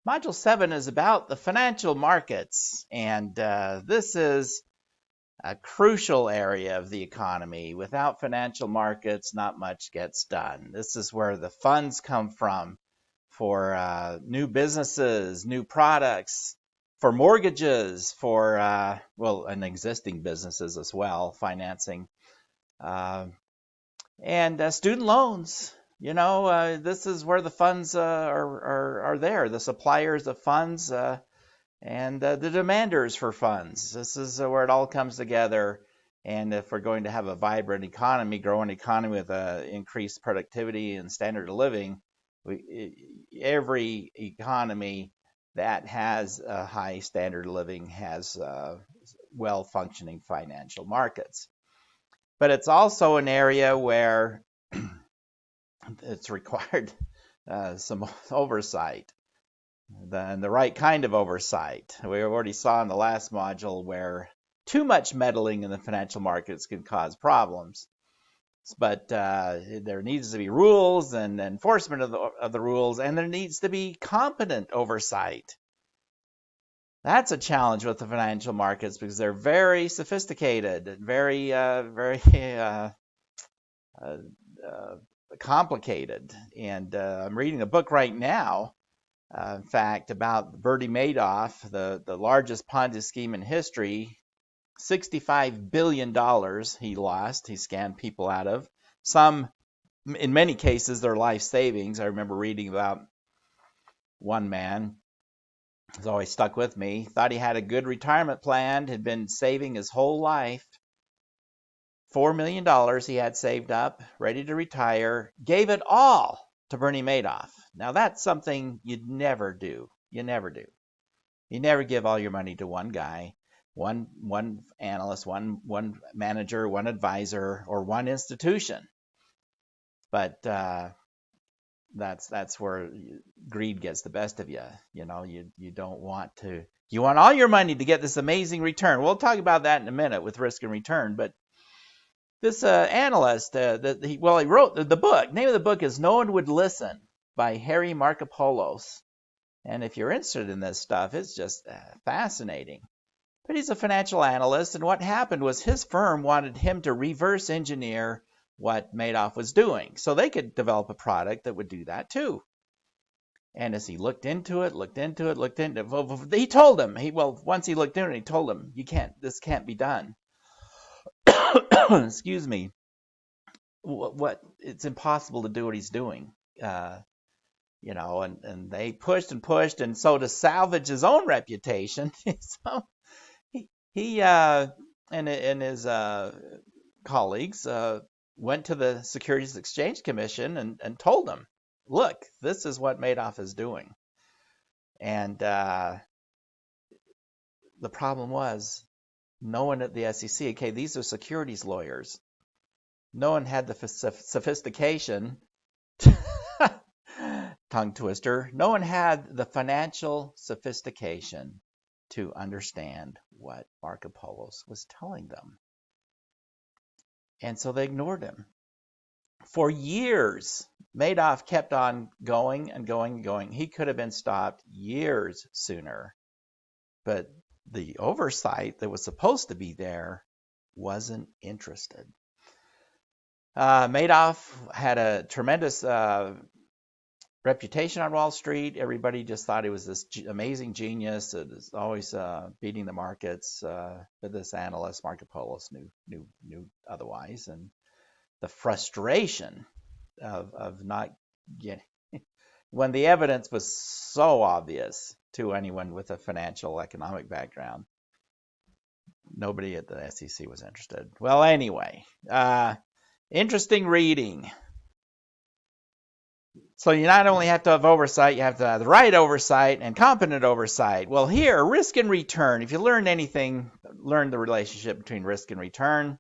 Module 7 is about the financial markets, and this is a crucial area of the economy. Without financial markets, not much gets done. This is where the funds come from for new businesses, new products, for mortgages, for, and existing businesses as well, financing, uh, and student loans. This is where the funds are there, the suppliers of funds and the demanders for funds. This is where it all comes together. And if we're going to have a vibrant economy, growing economy with increased productivity and standard of living, every economy that has a high standard of living has well-functioning financial markets. But it's also an area where it's required some oversight, the right kind of oversight. We already saw in the last module where too much meddling in the financial markets can cause problems. But there needs to be rules and enforcement of the rules, and there needs to be competent oversight. That's a challenge with the financial markets because they're very sophisticated, very complicated. And I'm reading a book right now, in fact, about Bernie Madoff, the largest Ponzi scheme in history. $65 billion he lost. He scammed people out of. Some, in many cases, their life savings. I remember reading about one man. It's always stuck with me. Thought he had a good retirement plan, had been saving his whole life. $4 million he had saved up, ready to retire, gave it all to Bernie Madoff. Now that's something you'd never do. You never do. You never give all your money to one guy, one analyst, one manager, one advisor, or one institution. But that's where greed gets the best of you. You don't want to. You want all your money to get this amazing return. We'll talk about that in a minute with risk and return. But this analyst, he wrote the book. Name of the book is No One Would Listen by Harry Markopolos. And if you're interested in this stuff, it's just fascinating. But he's a financial analyst, and what happened was his firm wanted him to reverse engineer what Madoff was doing so they could develop a product that would do that too. And as he looked into it, he told him, once he looked into it, he told him, this can't be done. Excuse me. It's impossible to do what he's doing. And they pushed and pushed, and so to salvage his own reputation, so he and his colleagues went to the Securities Exchange Commission and told them, look, this is what Madoff is doing. And the problem was no one at the SEC, okay, these are securities lawyers, no one had the sophistication, tongue twister, no one had the financial sophistication to understand what Markopolos was telling them. And so they ignored him. For years, Madoff kept on going and going and going. He could have been stopped years sooner. But the oversight that was supposed to be there wasn't interested. Madoff had a tremendous reputation on Wall Street. Everybody just thought he was this amazing genius that is always beating the markets. But this analyst, Markopolos, knew otherwise. And the frustration of not getting, when the evidence was so obvious to anyone with a financial economic background, nobody at the SEC was interested. Well, anyway, interesting reading. So you not only have to have oversight, you have to have the right oversight and competent oversight. Well, here, risk and return. If you learned anything, learn the relationship between risk and return.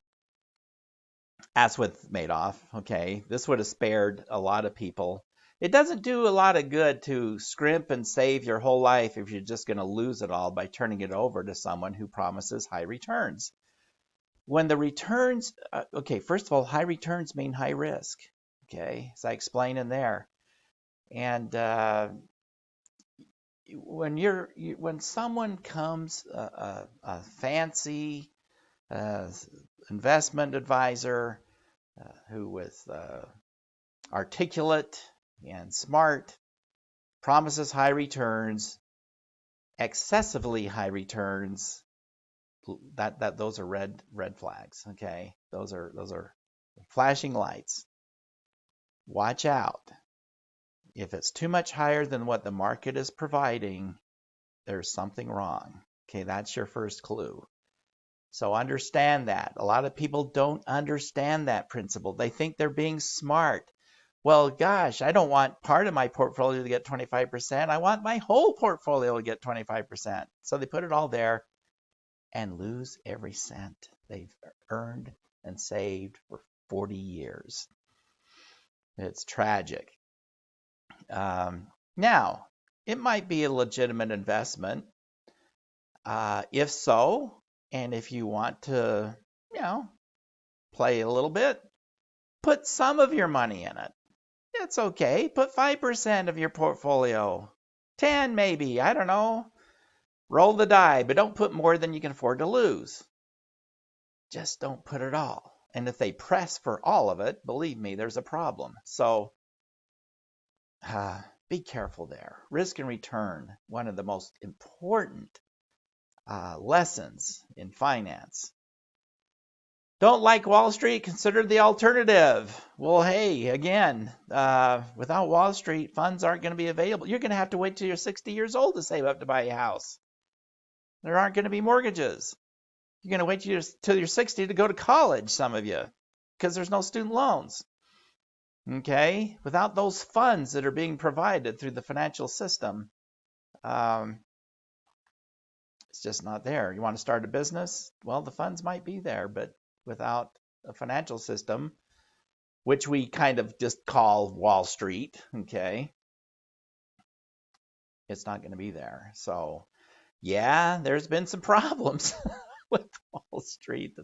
As with Madoff, okay, this would have spared a lot of people. It doesn't do a lot of good to scrimp and save your whole life if you're just going to lose it all by turning it over to someone who promises high returns. When the returns, first of all, high returns mean high risk, okay, as I explain in there. And when someone comes, a fancy investment advisor who is articulate and smart, promises high returns, excessively high returns, that those are red flags. Okay, those are flashing lights. Watch out. If it's too much higher than what the market is providing, there's something wrong. Okay, that's your first clue. So understand that. A lot of people don't understand that principle. They think they're being smart. Well, gosh, I don't want part of my portfolio to get 25%. I want my whole portfolio to get 25%. So they put it all there and lose every cent they've earned and saved for 40 years. It's tragic. Now, it might be a legitimate investment. If so, and if you want to, play a little bit, put some of your money in it. It's okay. Put 5% of your portfolio, 10 maybe, I don't know. Roll the die, but don't put more than you can afford to lose. Just don't put it all. And if they press for all of it, believe me, there's a problem. So be careful there. Risk and return, one of the most important lessons in finance. Don't like Wall Street? Consider the alternative. Well, hey, again, without Wall Street, funds aren't going to be available. You're going to have to wait till you're 60 years old to save up to buy a house. There aren't going to be mortgages. You're going to wait till you're 60 to go to college, some of you, because there's no student loans. Okay? Without those funds that are being provided through the financial system, it's just not there. You want to start a business? Well, the funds might be there, but without a financial system, which we kind of just call Wall Street, okay, it's not going to be there. So, yeah, there's been some problems with Wall Street,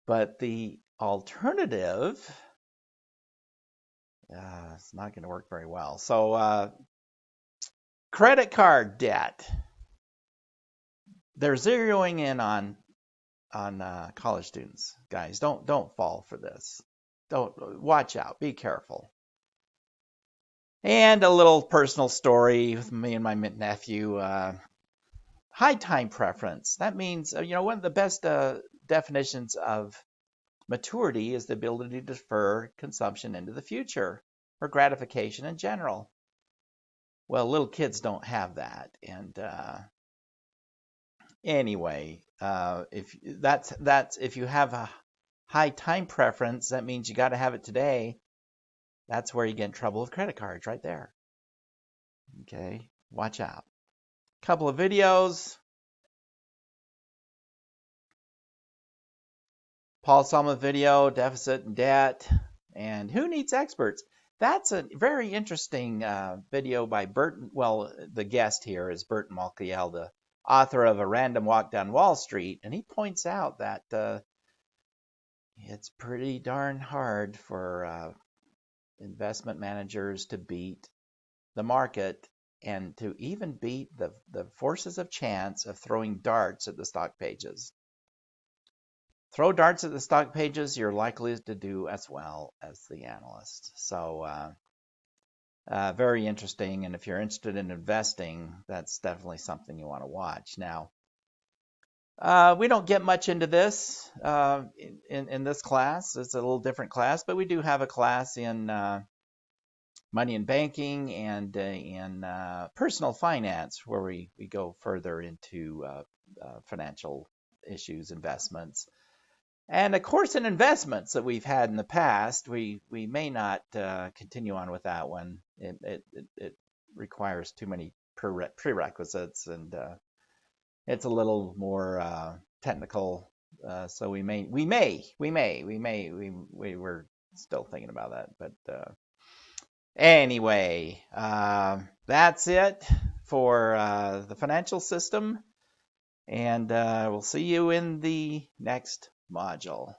but the alternative it's not going to work very well. So, credit card debt. They're zeroing in on college students. Guys, don't fall for this. Don't watch out. Be careful. And a little personal story with me and my nephew. High time preference. That means, one of the best definitions of maturity is the ability to defer consumption into the future or gratification in general. Well, little kids don't have that. And anyway, if you have a high time preference, that means you got to have it today. That's where you get in trouble with credit cards, right there. Okay, watch out. Couple of videos. Paul Selma video, deficit and debt, and who needs experts? That's a very interesting video by Burton. Well, the guest here is Burton Malkiel, the author of A Random Walk Down Wall Street, and he points out that it's pretty darn hard for investment managers to beat the market and to even beat the forces of chance of throwing darts at the stock pages. Throw darts at the stock pages, you're likely to do as well as the analyst. So very interesting, and if you're interested in investing, that's definitely something you want to watch. Now, we don't get much into this in this class. It's a little different class, but we do have a class in money and banking and in personal finance where we go further into financial issues, investments. And a course in investments that we've had in the past, we may not continue on with that one. It requires too many prerequisites, and it's a little more technical. So we're still thinking about that. But anyway, that's it for the financial system, and we'll see you in the next module.